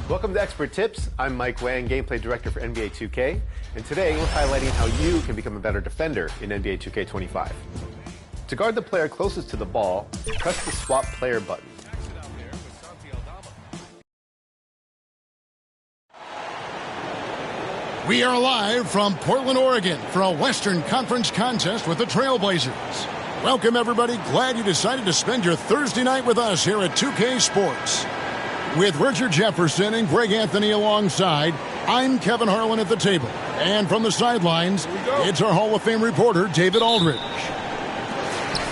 Welcome to Expert Tips. I'm Mike Wang, Gameplay Director for NBA 2K, and today we're highlighting how you can become a better defender in NBA 2K25. To guard the player closest to the ball, press the Swap Player button. We are live from Portland, Oregon for a Western Conference contest with the Trailblazers. Welcome, everybody. Glad you decided to spend your Thursday night with us here at 2K Sports. With Richard Jefferson and Greg Anthony alongside, I'm Kevin Harlan at the table. And from the sidelines, it's our Hall of Fame reporter, David Aldridge.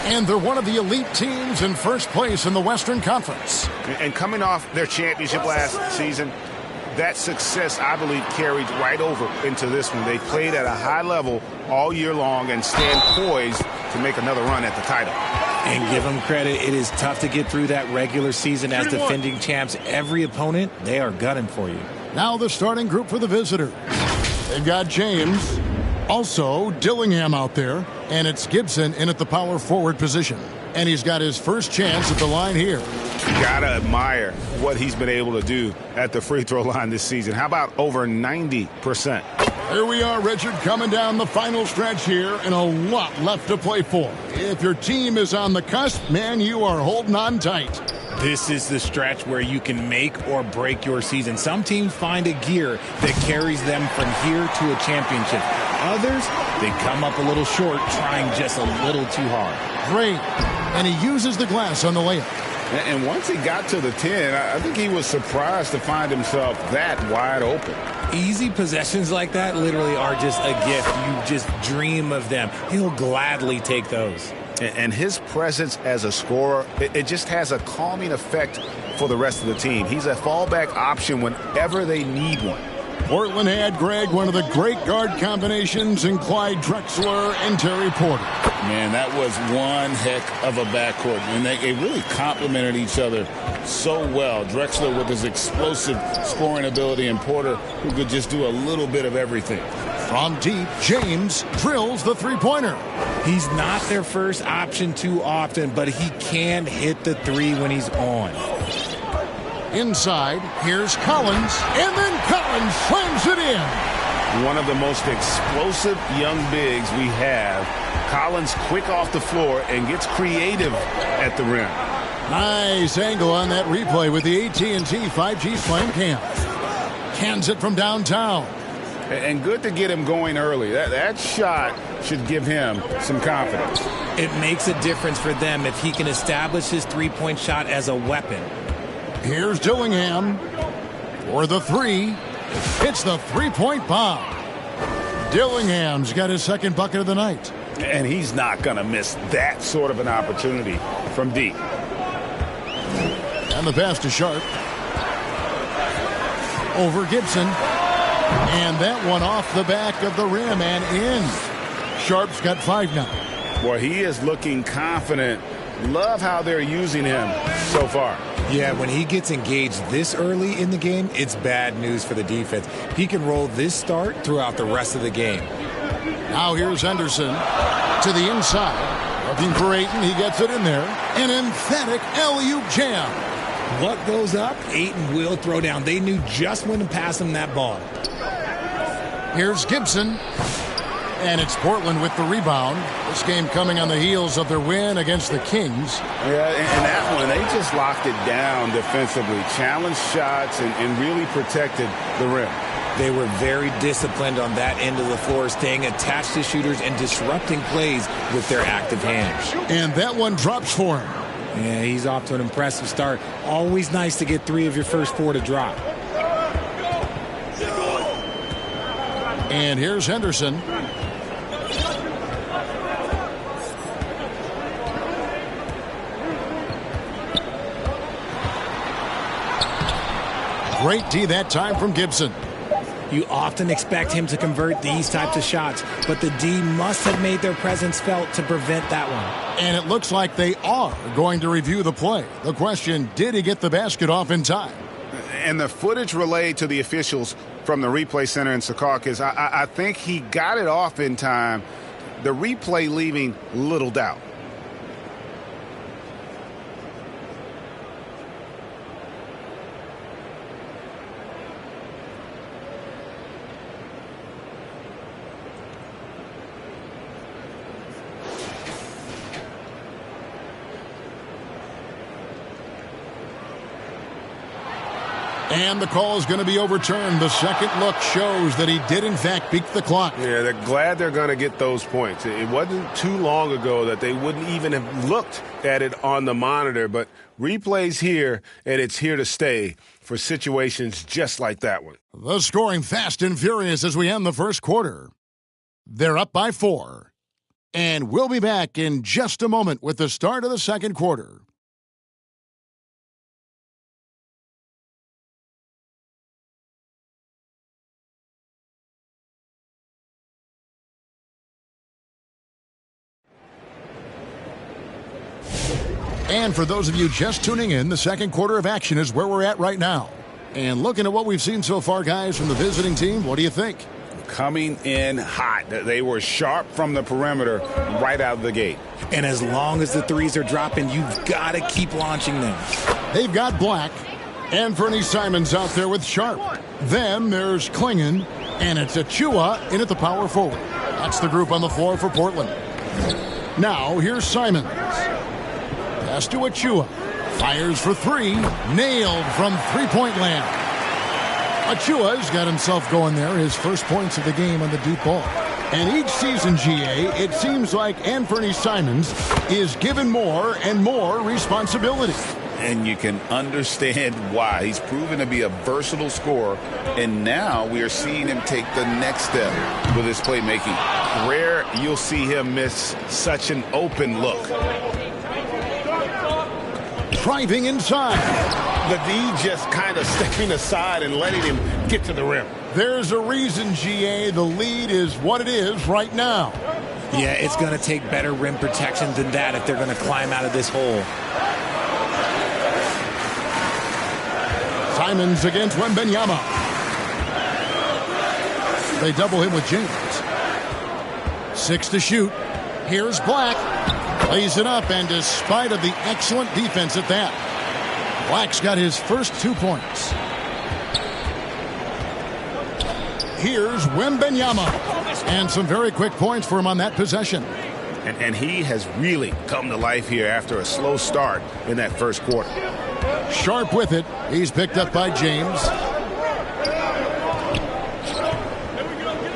And they're one of the elite teams in first place in the Western Conference. And coming off their championship last season, that success, I believe, carried right over into this one. They played at a high level all year long and stand poised to make another run at the title. And give them credit, it is tough to get through that regular season as defending champs. Every opponent, they are gunning for you. Now the starting group for the visitors. They've got James, also Dillingham out there, and it's Gibson in at the power forward position. And he's got his first chance at the line here. Gotta admire what he's been able to do at the free throw line this season. How about over 90%? Here we are, Richard, coming down the final stretch here, and a lot left to play for. If your team is on the cusp, man, you are holding on tight. This is the stretch where you can make or break your season. Some teams find a gear that carries them from here to a championship. Others, they come up a little short, trying just a little too hard. Great. And he uses the glass on the layup. And once he got to the 10, I think he was surprised to find himself that wide open. Easy possessions like that literally are just a gift. You just dream of them. He'll gladly take those. And his presence as a scorer, it just has a calming effect for the rest of the team. He's a fallback option whenever they need one. Portland had, Greg, one of the great guard combinations in Clyde Drexler and Terry Porter. Man, that was one heck of a backcourt, and they really complemented each other so well. Drexler with his explosive scoring ability, and Porter who could just do a little bit of everything. From deep, James drills the three-pointer. He's not their first option too often, but he can hit the three when he's on. Inside, here's Collins, and then Collins slams it in. One of the most explosive young bigs we have. Collins quick off the floor and gets creative at the rim. Nice angle on that replay with the AT&T 5G Slam Cam. Cans it from downtown. And good to get him going early. That shot should give him some confidence. It makes a difference for them if he can establish his three-point shot as a weapon. Here's Dillingham for the three. It's the three-point bomb. Dillingham's got his second bucket of the night. And he's not going to miss that sort of an opportunity from deep. And the pass to Sharp. Over Gibson. And that one off the back of the rim and in. Sharp's got 5 now. Boy, he is looking confident. Love how they're using him so far. Yeah, when he gets engaged this early in the game, it's bad news for the defense. He can roll this start throughout the rest of the game. Now here's Henderson to the inside. Looking for Ayton. He gets it in there. An emphatic alley-oop jam. What goes up, Ayton will throw down. They knew just when to pass him that ball. Here's Gibson. And it's Portland with the rebound. This game coming on the heels of their win against the Kings. Yeah, and that one, they just locked it down defensively. Challenged shots and really protected the rim. They were very disciplined on that end of the floor, staying attached to shooters and disrupting plays with their active hands. And that one drops for him. Yeah, he's off to an impressive start. Always nice to get 3 of your first 4 to drop. And here's Henderson. Great D that time from Gibson. You often expect him to convert these types of shots, but the D must have made their presence felt to prevent that one. And it looks like they are going to review the play. The question, did he get the basket off in time? And the footage relayed to the officials from the replay center in Secaucus, I think he got it off in time. The replay leaving little doubt. And the call is going to be overturned. The second look shows that he did, in fact, beat the clock. Yeah, they're glad they're going to get those points. It wasn't too long ago that they wouldn't even have looked at it on the monitor, but replays here, and it's here to stay for situations just like that one. The scoring fast and furious as we end the first quarter. They're up by 4. And we'll be back in just a moment with the start of the second quarter. And for those of you just tuning in, the second quarter of action is where we're at right now. And looking at what we've seen so far, guys, from the visiting team, what do you think? Coming in hot. They were sharp from the perimeter right out of the gate. And as long as the threes are dropping, you've got to keep launching them. They've got Black and Fernie Simons out there with Sharp. Then there's Klingon, and it's Achua in at the power forward. That's the group on the floor for Portland. Now, here's Simons. Pass to Achua. Fires for 3. Nailed from three-point land. Achua's got himself going there, his first points of the game on the deep ball. And each season, GA, it seems like Fernie Simons is given more and more responsibility. And you can understand why. He's proven to be a versatile scorer, and now we are seeing him take the next step with his playmaking. Rare you'll see him miss such an open look. Driving inside. The D just kind of stepping aside and letting him get to the rim. There's a reason, GA, the lead is what it is right now. Yeah, it's going to take better rim protection than that if they're going to climb out of this hole. Simons against Wembanyama. They double him with James. 6 to shoot. Here's Black. Lays it up, and despite of the excellent defense at that, Black's got his first 2 points. Here's Wembanyama. And some very quick points for him on that possession. And he has really come to life here after a slow start in that first quarter. Sharp with it. He's picked up by James.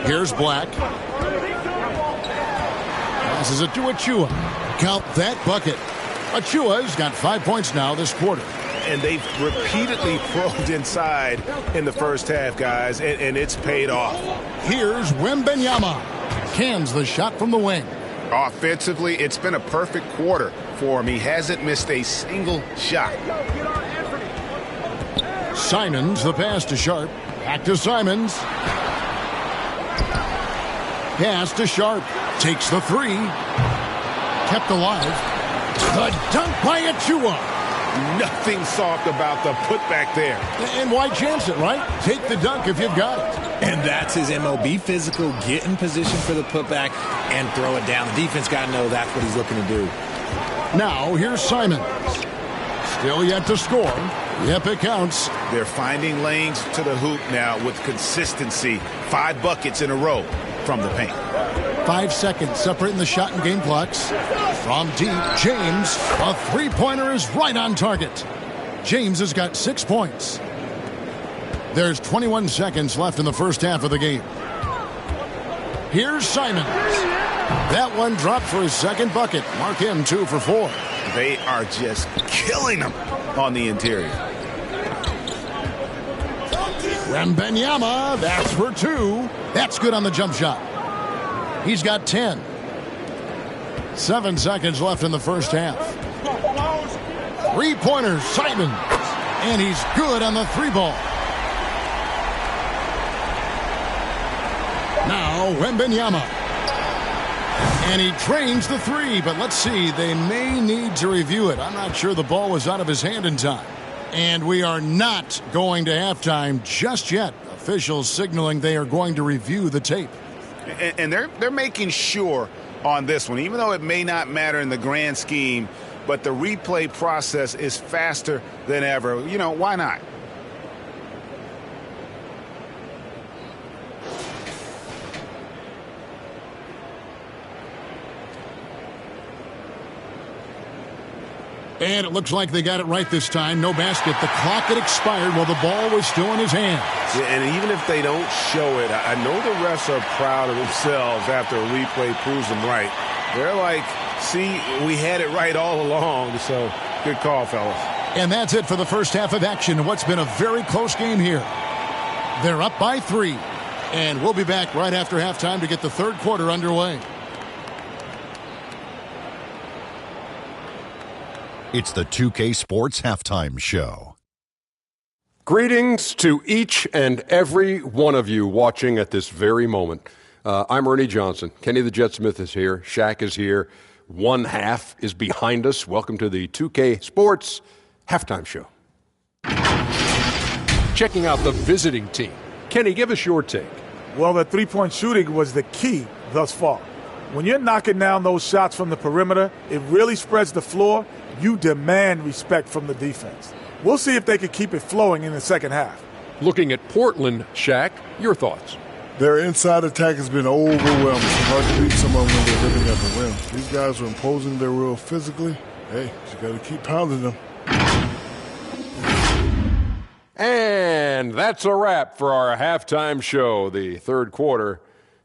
Here's Black. Passes it to Achua. Count that bucket. Achua's got 5 points now this quarter. And they've repeatedly probed inside in the first half, guys, and it's paid off. Here's Wembanyama. Cans the shot from the wing. Offensively, it's been a perfect quarter for him. He hasn't missed a single shot. Simons, the pass to Sharp. Back to Simons. Pass to Sharp. Takes the 3. Kept alive. The dunk by Achua. Nothing soft about the putback there. And why chance it, right? Take the dunk if you've got it. And that's his MO. Be physical, get in position for the putback, and throw it down. The defense got to know that's what he's looking to do. Now, here's Simons. Still yet to score. Yep, it counts. They're finding lanes to the hoop now with consistency. 5 buckets in a row from the paint. 5 seconds separating the shot and game clocks. From deep, James. A three-pointer is right on target. James has got 6 points. There's 21 seconds left in the first half of the game. Here's Simons. That one dropped for his second bucket. Mark him 2 for 4. They are just killing them on the interior. Wembanyama, that's for 2. That's good on the jump shot. He's got 10. 7 seconds left in the first half. 3-pointer, Simons. And he's good on the 3-ball. Now, Wembanyama. And he trains the 3, but let's see. They may need to review it. I'm not sure the ball was out of his hand in time. And we are not going to halftime just yet. Officials signaling they are going to review the tape. And they're making sure on this one, even though it may not matter in the grand scheme, but the replay process is faster than ever. You know, why not? And it looks like they got it right this time. No basket. The clock had expired while the ball was still in his hands. Yeah, and even if they don't show it, I know the refs are proud of themselves after a replay proves them right. They're like, see, we had it right all along. So good call, fellas. And that's it for the first half of action in what's been a very close game here. They're up by 3. And we'll be back right after halftime to get the third quarter underway. It's the 2K Sports Halftime Show. Greetings to each and every one of you watching at this very moment. I'm Ernie Johnson. Kenny the Jet Smith is here. Shaq is here. One half is behind us. Welcome to the 2K Sports Halftime Show. Checking out the visiting team. Kenny, give us your take. Well, the three-point shooting was the key thus far. When you're knocking down those shots from the perimeter, it really spreads the floor. You demand respect from the defense. We'll see if they can keep it flowing in the second half. Looking at Portland, Shaq, your thoughts? Their inside attack has been overwhelming. It's hard to beat some of them when they're living at the rim. These guys are imposing their will physically. Hey, you got to keep pounding them. And that's a wrap for our halftime show. The third quarter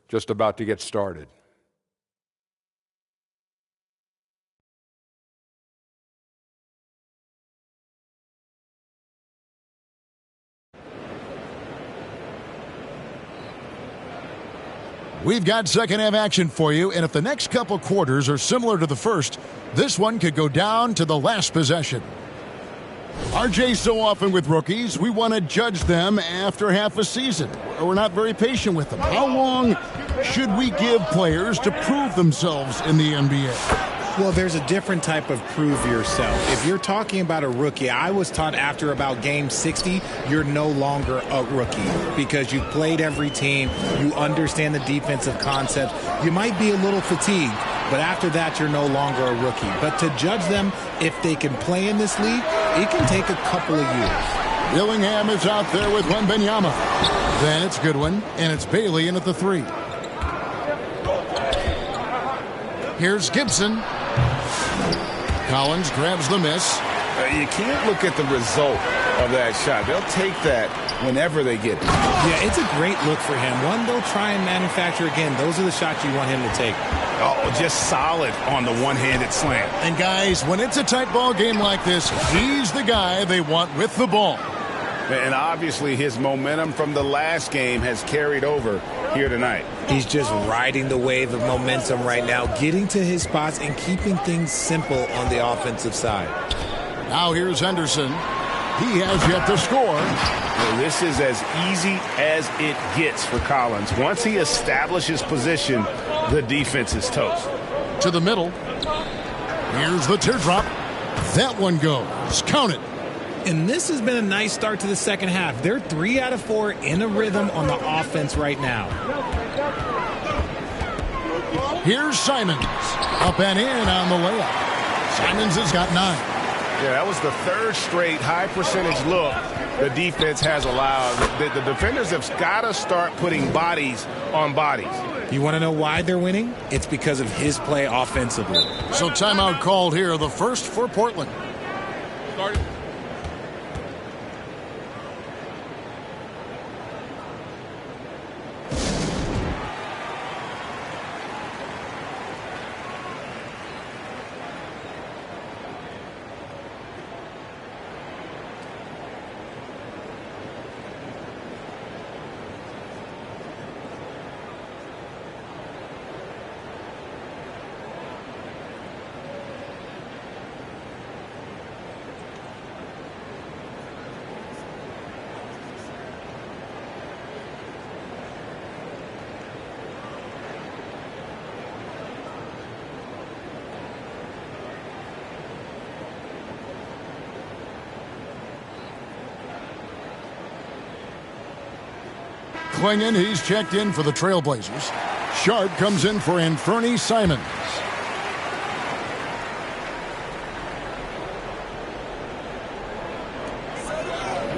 just about to get started. We've got second half action for you, and if the next couple quarters are similar to the first, this one could go down to the last possession. RJ, so often with rookies, we want to judge them after half a season. We're not very patient with them. How long should we give players to prove themselves in the NBA? Well, there's a different type of prove yourself. If you're talking about a rookie, I was taught after about game 60, you're no longer a rookie because you've played every team, you understand the defensive concepts, you might be a little fatigued, but after that, you're no longer a rookie. But to judge them, if they can play in this league, it can take a couple of years. Dillingham is out there with Wembanyama. Then it's Goodwin, and it's Bailey in at the 3. Here's Gibson. Collins grabs the miss. You can't look at the result of that shot. They'll take that whenever they get it. Yeah, it's a great look for him. One they'll try and manufacture again. Those are the shots you want him to take. Oh, just solid on the one-handed slam. And guys, when it's a tight ball game like this, he's the guy they want with the ball. And obviously his momentum from the last game has carried over here tonight. He's just riding the wave of momentum right now, getting to his spots and keeping things simple on the offensive side. Now here's Henderson. He has yet to score. Well, this is as easy as it gets for Collins. Once he establishes position, the defense is toast. To the middle. Here's the teardrop. That one goes. Count it. And this has been a nice start to the second half. They're 3 out of 4 in a rhythm on the offense right now. Here's Simons. Up and in on the layup. Simons has got 9. Yeah, that was the third straight high percentage look the defense has allowed. The defenders have got to start putting bodies on bodies. You want to know why they're winning? It's because of his play offensively. So timeout called here, the first for Portland. Started. Klingon, he's checked in for the Trailblazers. Sharp comes in for Anthony Simons.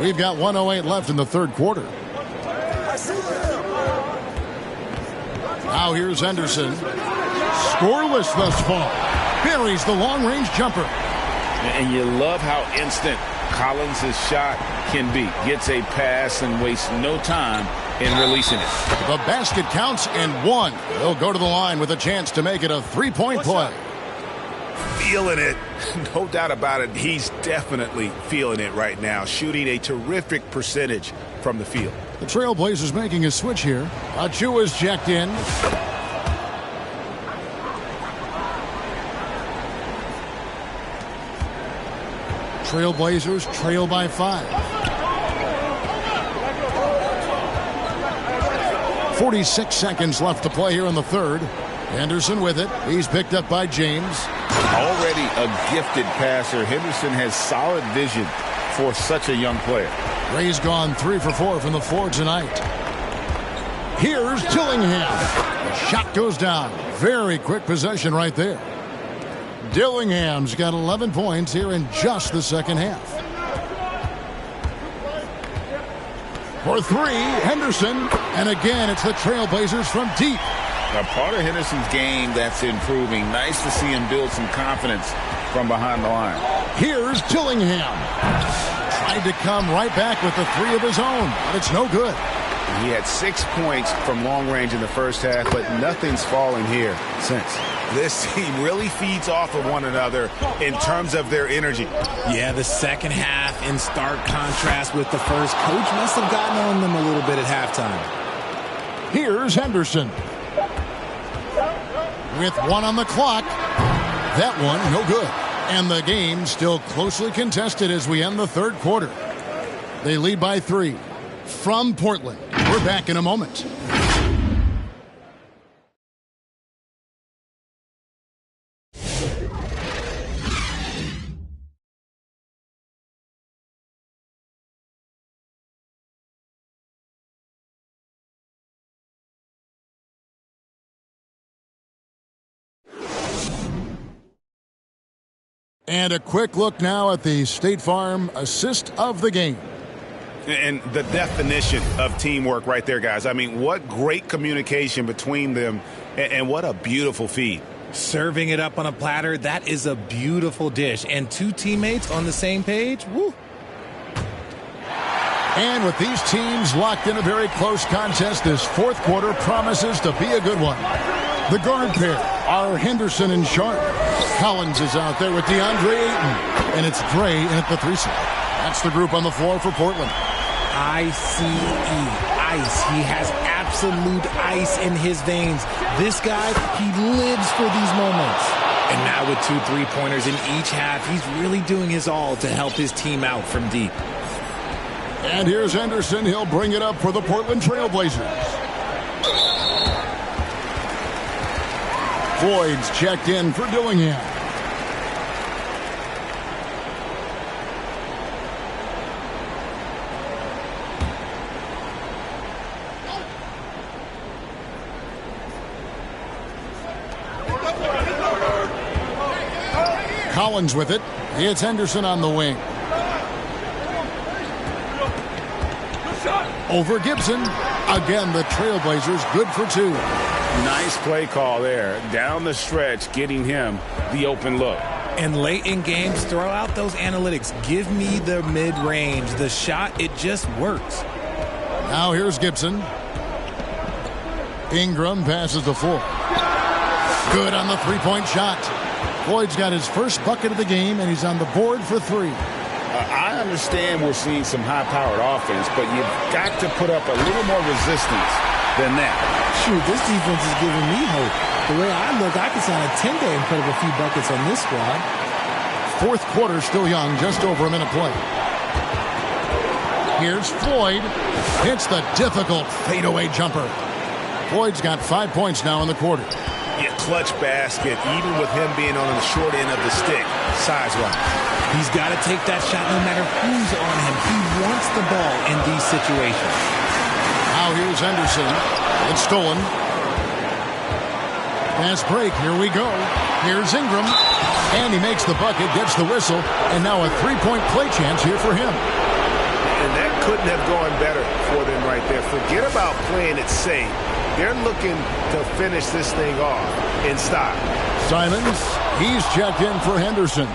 We've got 1:08 left in the third quarter. Now here's Henderson. Scoreless thus far. Buries the long-range jumper. And you love how instant Collins' shot can be. Gets a pass and wastes no time in releasing it. The basket counts and one. He'll go to the line with a chance to make it a three-point play. Feeling it. No doubt about it. He's definitely feeling it right now. Shooting a terrific percentage from the field. The Trailblazers making a switch here. Achua's checked in. Trailblazers trail by 5. 46 seconds left to play here in the third. Henderson with it. He's picked up by James. Already a gifted passer, Henderson has solid vision for such a young player. Ray's gone 3 for 4 from the floor tonight. Here's Dillingham. The shot goes down. Very quick possession right there. Dillingham's got 11 points here in just the second half. For 3, Henderson. And again, it's the Trailblazers from deep. A part of Henderson's game that's improving. Nice to see him build some confidence from behind the line. Here's Dillingham. Tried to come right back with the 3 of his own, but it's no good. He had 6 points from long range in the first half, but nothing's fallen here since. This team really feeds off of one another in terms of their energy. Yeah, the second half in stark contrast with the first. Coach must have gotten on them a little bit at halftime. Here's Henderson. With 1 on the clock. That one, no good. And the game still closely contested as we end the third quarter. They lead by 3. From Portland, we're back in a moment. And a quick look now at the State Farm assist of the game. And the definition of teamwork right there, guys. I mean, what great communication between them, and what a beautiful feed. Serving it up on a platter, that is a beautiful dish. And 2 teammates on the same page, woo. And with these teams locked in a very close contest, this fourth quarter promises to be a good one. The guard pair are Henderson and Sharp. Collins is out there with DeAndre Ayton. And it's Dre in at the 3 slot. That's the group on the floor for Portland. ICE, ice. He has absolute ice in his veins. This guy, he lives for these moments. And now with 2 3-pointers in each half, he's really doing his all to help his team out from deep. And here's Henderson. He'll bring it up for the Portland Trailblazers. Floyd's checked in for Dillingham. Collins with it. It's Henderson on the wing. Over Gibson. Again, the Trailblazers good for 2. Nice play call there. Down the stretch, getting him the open look. And late in games, throw out those analytics. Give me the mid-range. The shot, it just works. Now here's Gibson. Ingram passes the floor. Good on the 3-point shot. Floyd's got his first bucket of the game, and he's on the board for 3. I understand we're seeing some high-powered offense, but you've got to put up a little more resistance than that. Shoot, this defense is giving me hope. The way I look, I can sign a 10-day and put up a few buckets on this squad. Fourth quarter still young, just over a minute play. Here's Floyd. Hits the difficult fadeaway jumper. Floyd's got 5 points now in the quarter. Yeah, clutch basket, even with him being on the short end of the stick, size-wise. He's got to take that shot no matter who's on him. He wants the ball in these situations. Now here's Henderson. It's stolen. Fast break. Here we go. Here's Ingram. And he makes the bucket, gets the whistle, and now a 3-point play chance here for him. And that couldn't have gone better for them right there. Forget about playing it safe. They're looking to finish this thing off in style. Simons, he's checked in for Henderson.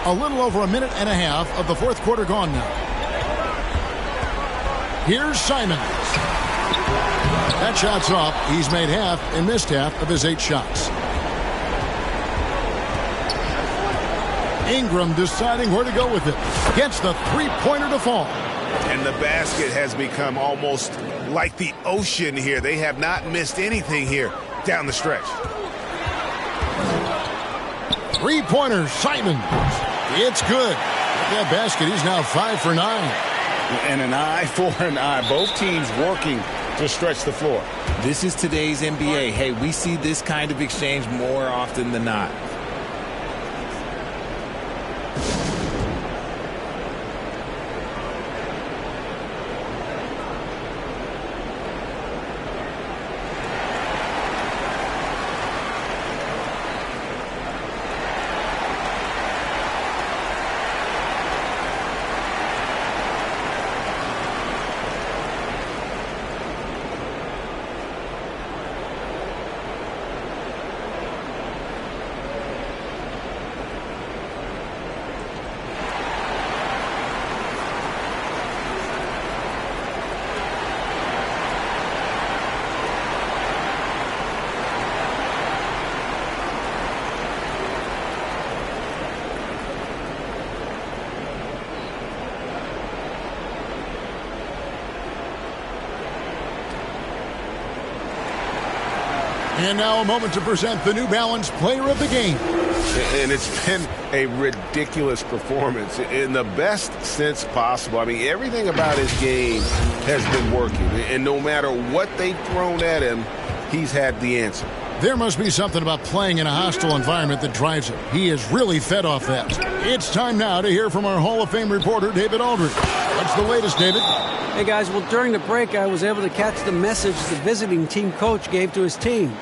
A little over a minute and a half of the fourth quarter gone now. Here's Simons. That shot's off. He's made half and missed half of his 8 shots. Ingram deciding where to go with it. Gets the three-pointer to fall. And the basket has become almost like the ocean here. They have not missed anything here down the stretch. Three-pointer, Simons. It's good. With that basket, he's now 5 for 9. And an eye for an eye. Both teams working to stretch the floor. This is today's NBA. Hey, we see this kind of exchange more often than not. And now a moment to present the New Balance Player of the Game. And it's been a ridiculous performance in the best sense possible. I mean, everything about his game has been working. And no matter what they've thrown at him, he's had the answer. There must be something about playing in a hostile environment that drives him. He is really fed off that. It's time now to hear from our Hall of Fame reporter, David Aldridge. What's the latest, David? Hey, guys. Well, during the break, I was able to catch the message the visiting team coach gave to his team.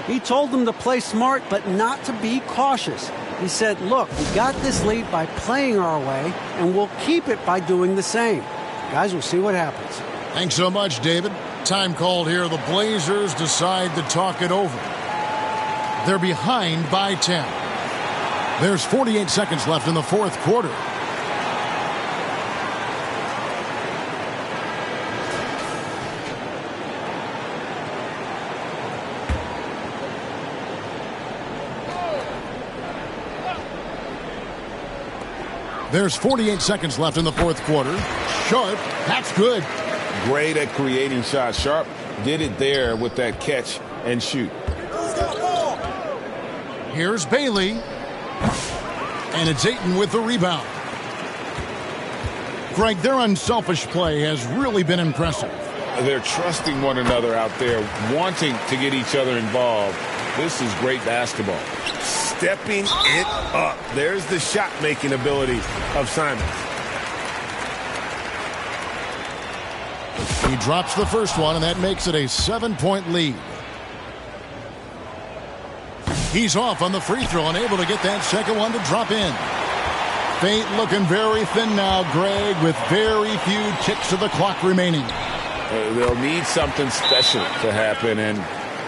He told them to play smart, but not to be cautious. He said, look, we got this lead by playing our way, and we'll keep it by doing the same. Guys, we'll see what happens. Thanks so much, David. Time called here. The Blazers decide to talk it over. They're behind by 10. There's 48 seconds left in the fourth quarter. There's 48 seconds left in the fourth quarter. Sharp, that's good. Great at creating shots. Sharp did it there with that catch and shoot. Here's Bailey. And it's Ayton with the rebound. Greg, their unselfish play has really been impressive. They're trusting one another out there, wanting to get each other involved. This is great basketball. Stepping it up. There's the shot-making ability of Simons. He drops the first one, and that makes it a 7-point lead. He's off on the free throw and able to get that second one to drop in. Fate looking very thin now, Greg, with very few ticks of the clock remaining. They'll need something special to happen, and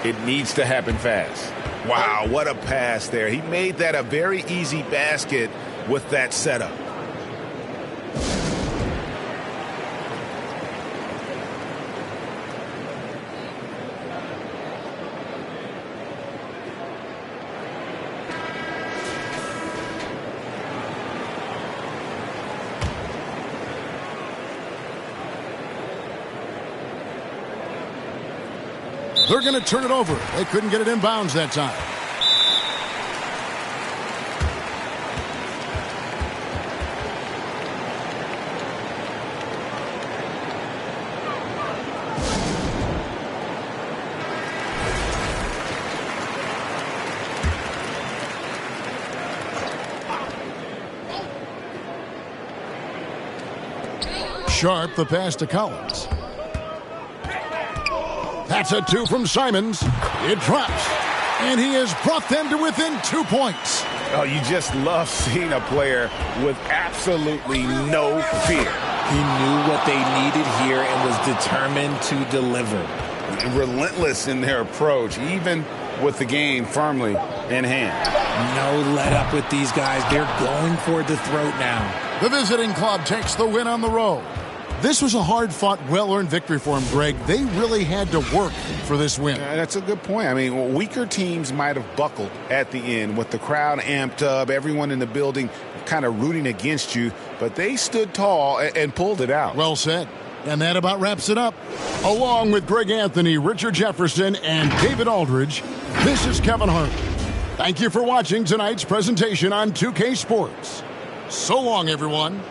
it needs to happen fast. Wow, what a pass there. He made that a very easy basket with that setup. They're going to turn it over. They couldn't get it in bounds that time. Sharp, the pass to Collins. That's a 2 from Simons. It drops. And he has brought them to within 2 points. Oh, you just love seeing a player with absolutely no fear. He knew what they needed here and was determined to deliver. Relentless in their approach, even with the game firmly in hand. No let up with these guys. They're going for the throat now. The visiting club takes the win on the road. This was a hard-fought, well-earned victory for them, Greg. They really had to work for this win. That's a good point. I mean, weaker teams might have buckled at the end with the crowd amped up, everyone in the building kind of rooting against you, but they stood tall and pulled it out. Well said. And that about wraps it up. Along with Greg Anthony, Richard Jefferson, and David Aldridge, this is Kevin Hart. Thank you for watching tonight's presentation on 2K Sports. So long, everyone.